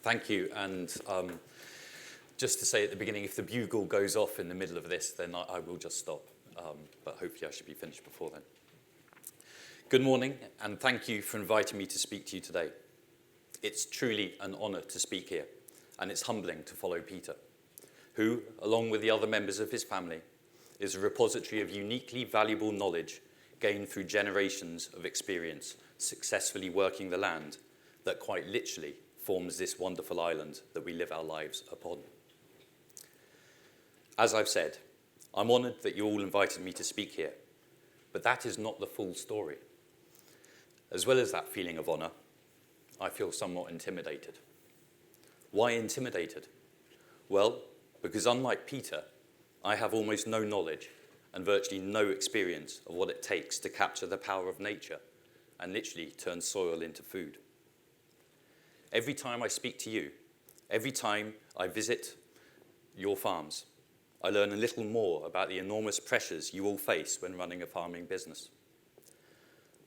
Thank you. And just to say at the beginning, if the bugle goes off in the middle of this, then I will just stop. But hopefully I should be finished before then. Good morning, and thank you for inviting me to speak to you today. It's truly an honour to speak here, and it's humbling to follow Peter, who, along with the other members of his family, is a repository of uniquely valuable knowledge gained through generations of experience successfully working the land that quite literally forms this wonderful island that we live our lives upon. As I've said, I'm honoured that you all invited me to speak here, but that is not the full story. As well as that feeling of honour, I feel somewhat intimidated. Why intimidated? Well, because unlike Peter, I have almost no knowledge and virtually no experience of what it takes to capture the power of nature and literally turn soil into food. Every time I speak to you, every time I visit your farms, I learn a little more about the enormous pressures you all face when running a farming business.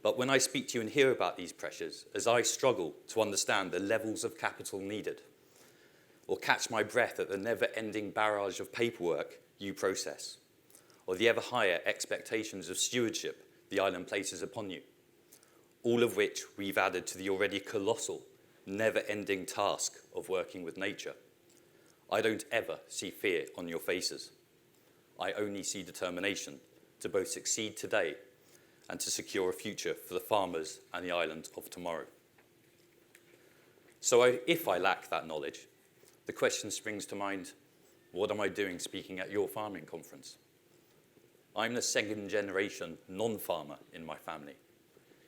But when I speak to you and hear about these pressures, as I struggle to understand the levels of capital needed, or catch my breath at the never-ending barrage of paperwork you process, or the ever higher expectations of stewardship the island places upon you, all of which we've added to the already colossal, never-ending task of working with nature, I don't ever see fear on your faces. I only see determination to both succeed today and to secure a future for the farmers and the island of tomorrow. So if I lack that knowledge, the question springs to mind, what am I doing speaking at your farming conference? I'm the second generation non-farmer in my family.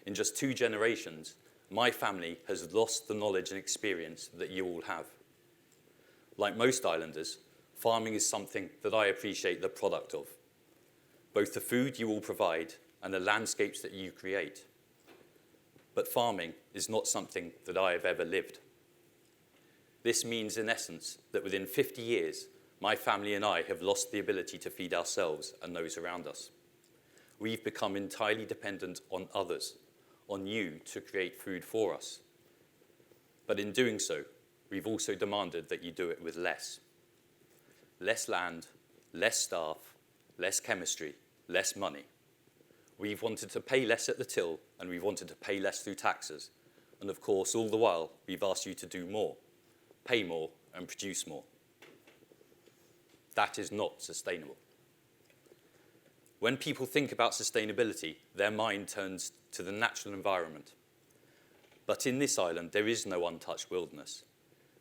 In just 2 generations, my family has lost the knowledge and experience that you all have. Like most islanders, farming is something that I appreciate the product of, both the food you all provide and the landscapes that you create. But farming is not something that I have ever lived. This means, in essence, that within 50 years, my family and I have lost the ability to feed ourselves and those around us. We've become entirely dependent on others, on you to create food for us. But in doing so, we've also demanded that you do it with less. Less land, less staff, less chemistry, less money. We've wanted to pay less at the till, and we've wanted to pay less through taxes. And of course, all the while, we've asked you to do more, pay more, and produce more. That is not sustainable. When people think about sustainability, their mind turns to the natural environment. But in this island, there is no untouched wilderness.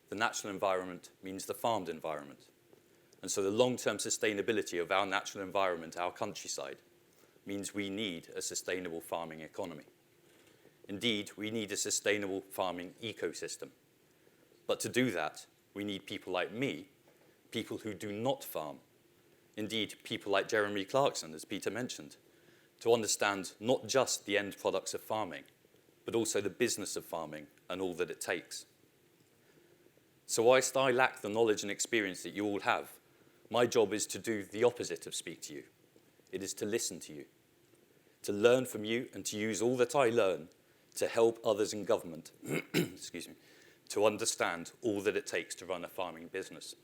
The natural environment means the farmed environment. And so the long-term sustainability of our natural environment, our countryside, means we need a sustainable farming economy. Indeed, we need a sustainable farming ecosystem. But to do that, we need people like me, people who do not farm. Indeed, people like Jeremy Clarkson, as Peter mentioned, to understand not just the end products of farming, but also the business of farming and all that it takes. So whilst I lack the knowledge and experience that you all have, my job is to do the opposite of speak to you. It is to listen to you, to learn from you and to use all that I learn to help others in government, excuse me, to understand all that it takes to run a farming business.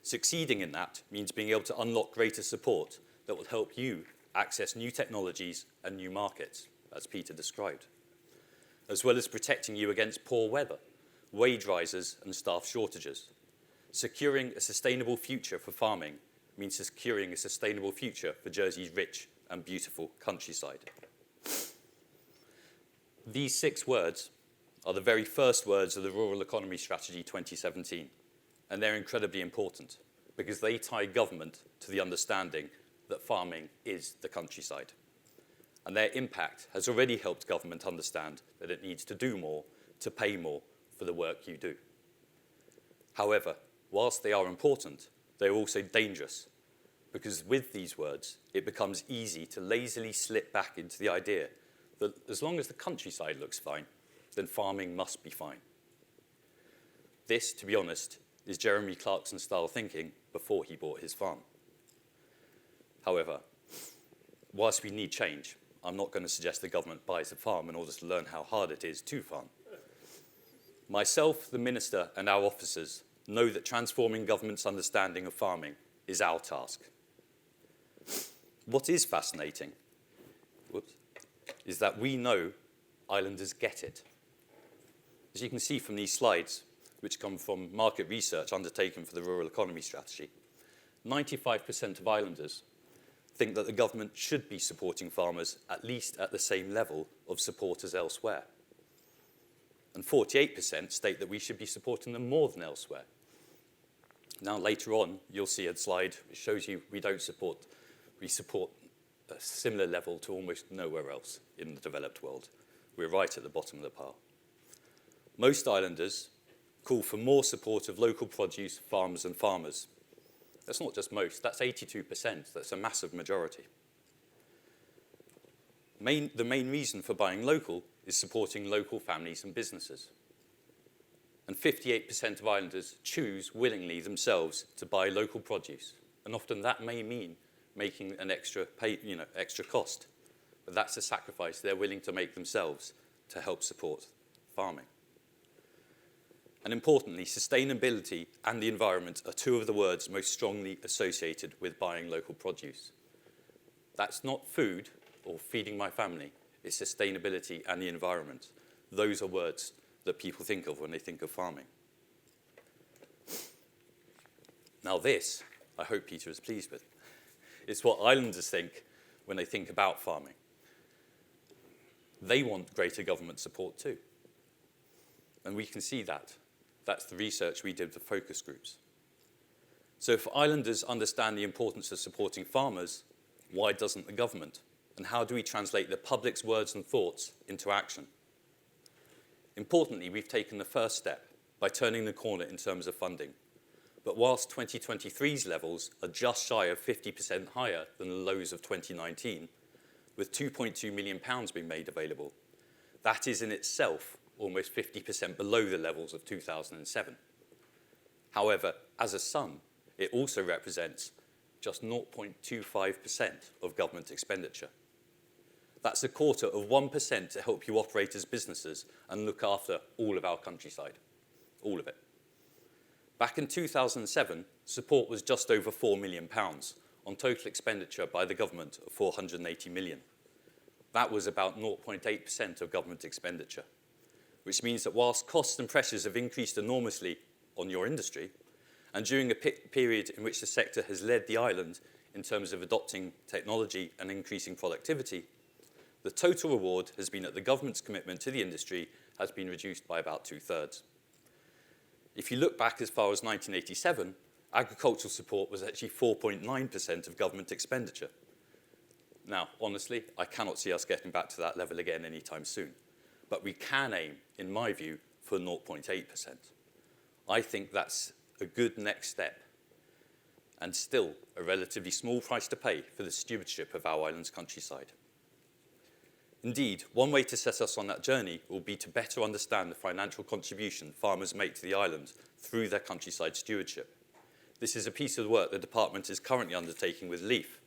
Succeeding in that means being able to unlock greater support that will help you access new technologies and new markets, as Peter described, as well as protecting you against poor weather, wage rises and staff shortages. Securing a sustainable future for farming means securing a sustainable future for Jersey's rich and beautiful countryside. These 6 words are the very first words of the Rural Economy Strategy 2017, and they're incredibly important because they tie government to the understanding that farming is the countryside. And their impact has already helped government understand that it needs to do more, to pay more for the work you do. However, whilst they are important, they are also dangerous because with these words, it becomes easy to lazily slip back into the idea that as long as the countryside looks fine, then farming must be fine. This, to be honest, is Jeremy Clarkson's style thinking before he bought his farm. However, whilst we need change, I'm not going to suggest the government buys a farm in order to learn how hard it is to farm. Myself, the Minister, and our officers know that transforming government's understanding of farming is our task. What is fascinating is that we know islanders get it. As you can see from these slides, which come from market research undertaken for the Rural Economy Strategy, 95% of islanders think that the government should be supporting farmers at least at the same level of support as elsewhere. And 48% state that we should be supporting them more than elsewhere. Now, later on, you'll see a slide which shows you we support a similar level to almost nowhere else in the developed world. We're right at the bottom of the pile. Most islanders call for more support of local produce, farms and farmers. That's not just most, that's 82%. That's a massive majority. The main reason for buying local is supporting local families and businesses. And 58% of islanders choose willingly themselves to buy local produce. And often that may mean making an extra cost. But that's a sacrifice they're willing to make themselves to help support farming. And importantly, sustainability and the environment are two of the words most strongly associated with buying local produce. That's not food or feeding my family, it's sustainability and the environment. Those are words that people think of when they think of farming. Now this, I hope Peter is pleased with. It's what islanders think when they think about farming. They want greater government support too. And we can see that. That's the research we did with focus groups. So if islanders understand the importance of supporting farmers, why doesn't the government? And how do we translate the public's words and thoughts into action? Importantly, we've taken the first step by turning the corner in terms of funding. But whilst 2023's levels are just shy of 50% higher than the lows of 2019, with £2.2 million being made available, that is in itself almost 50% below the levels of 2007. However, as a sum, it also represents just 0.25% of government expenditure. That's a quarter of 1% to help you operate as businesses and look after all of our countryside, all of it. Back in 2007, support was just over £4 million on total expenditure by the government of £480 million. That was about 0.8% of government expenditure, which means that whilst costs and pressures have increased enormously on your industry, and during a period in which the sector has led the island in terms of adopting technology and increasing productivity, the total reward has been that the government's commitment to the industry has been reduced by about 2/3. If you look back as far as 1987, agricultural support was actually 4.9% of government expenditure. Now, honestly, I cannot see us getting back to that level again anytime soon. But we can aim, in my view, for 0.8%. I think that's a good next step, and still a relatively small price to pay for the stewardship of our island's countryside. Indeed, one way to set us on that journey will be to better understand the financial contribution farmers make to the island through their countryside stewardship. This is a piece of work the department is currently undertaking with LEAF.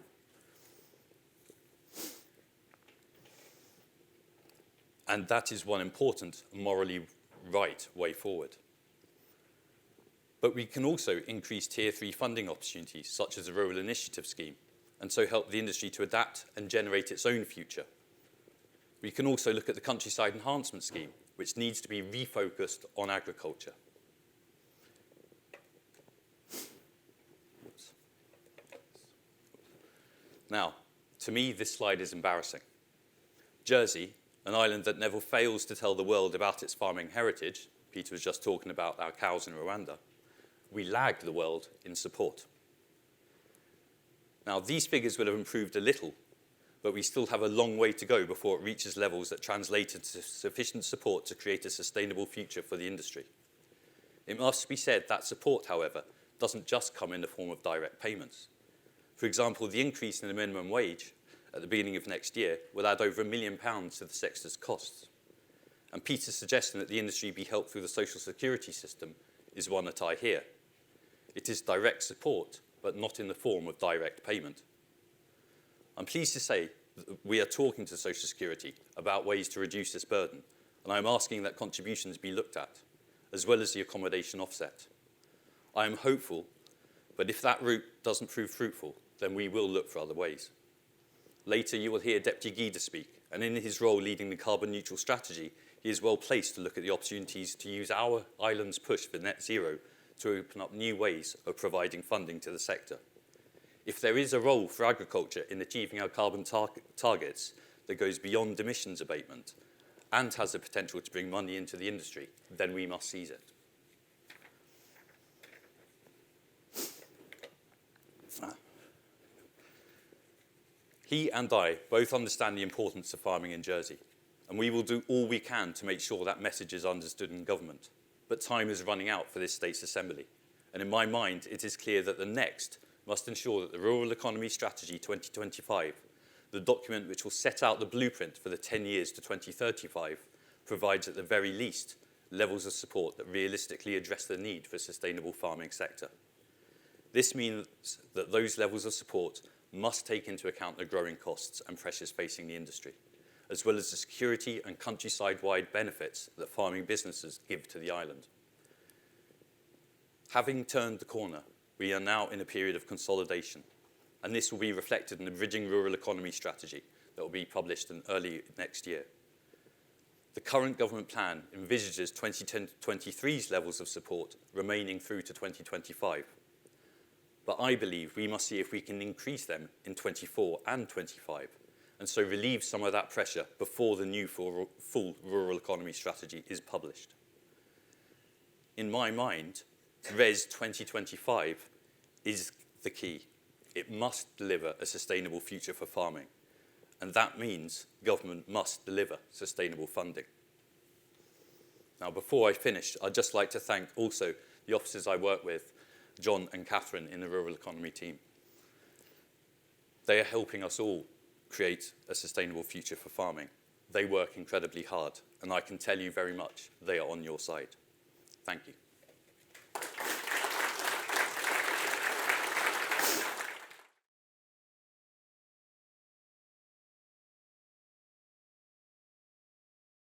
And that is one important, morally right way forward. But we can also increase Tier 3 funding opportunities, such as the Rural Initiative Scheme, and so help the industry to adapt and generate its own future. We can also look at the Countryside Enhancement Scheme, which needs to be refocused on agriculture. Now, to me, this slide is embarrassing. Jersey, an island that never fails to tell the world about its farming heritage, Peter was just talking about our cows in Rwanda, we lag the world in support. Now, these figures will have improved a little, but we still have a long way to go before it reaches levels that translate into sufficient support to create a sustainable future for the industry. It must be said that support, however, doesn't just come in the form of direct payments. For example, the increase in the minimum wage at the beginning of next year will add over £1 million to the sector's costs. And Peter's suggestion that the industry be helped through the social security system is one that I hear. It is direct support, but not in the form of direct payment. I'm pleased to say that we are talking to Social Security about ways to reduce this burden, and I'm asking that contributions be looked at. as well as the accommodation offset. I am hopeful, but if that route doesn't prove fruitful, then we will look for other ways. Later, you will hear Deputy Guida speak, and in his role leading the carbon neutral strategy, he is well placed to look at the opportunities to use our island's push for net zero to open up new ways of providing funding to the sector. If there is a role for agriculture in achieving our carbon targets that goes beyond emissions abatement and has the potential to bring money into the industry, then we must seize it. He and I both understand the importance of farming in Jersey, and we will do all we can to make sure that message is understood in government. But time is running out for this state's assembly, and in my mind, it is clear that the next must ensure that the Rural Economy Strategy 2025, the document which will set out the blueprint for the 10 years to 2035, provides at the very least levels of support that realistically address the need for a sustainable farming sector. This means that those levels of support must take into account the growing costs and pressures facing the industry, as well as the security and countryside-wide benefits that farming businesses give to the island. Having turned the corner, we are now in a period of consolidation, and this will be reflected in the Bridging Rural Economy Strategy that will be published in early next year. The current government plan envisages 2023's levels of support remaining through to 2025. But I believe we must see if we can increase them in 24 and 25, and so relieve some of that pressure before the new full rural economy strategy is published. In my mind, RES 2025 is the key. It must deliver a sustainable future for farming, and that means government must deliver sustainable funding. Now, before I finish, I'd just like to thank also the officers I work with, John and Catherine in the rural economy team. They are helping us all create a sustainable future for farming. They work incredibly hard, and I can tell you very much they are on your side. Thank you.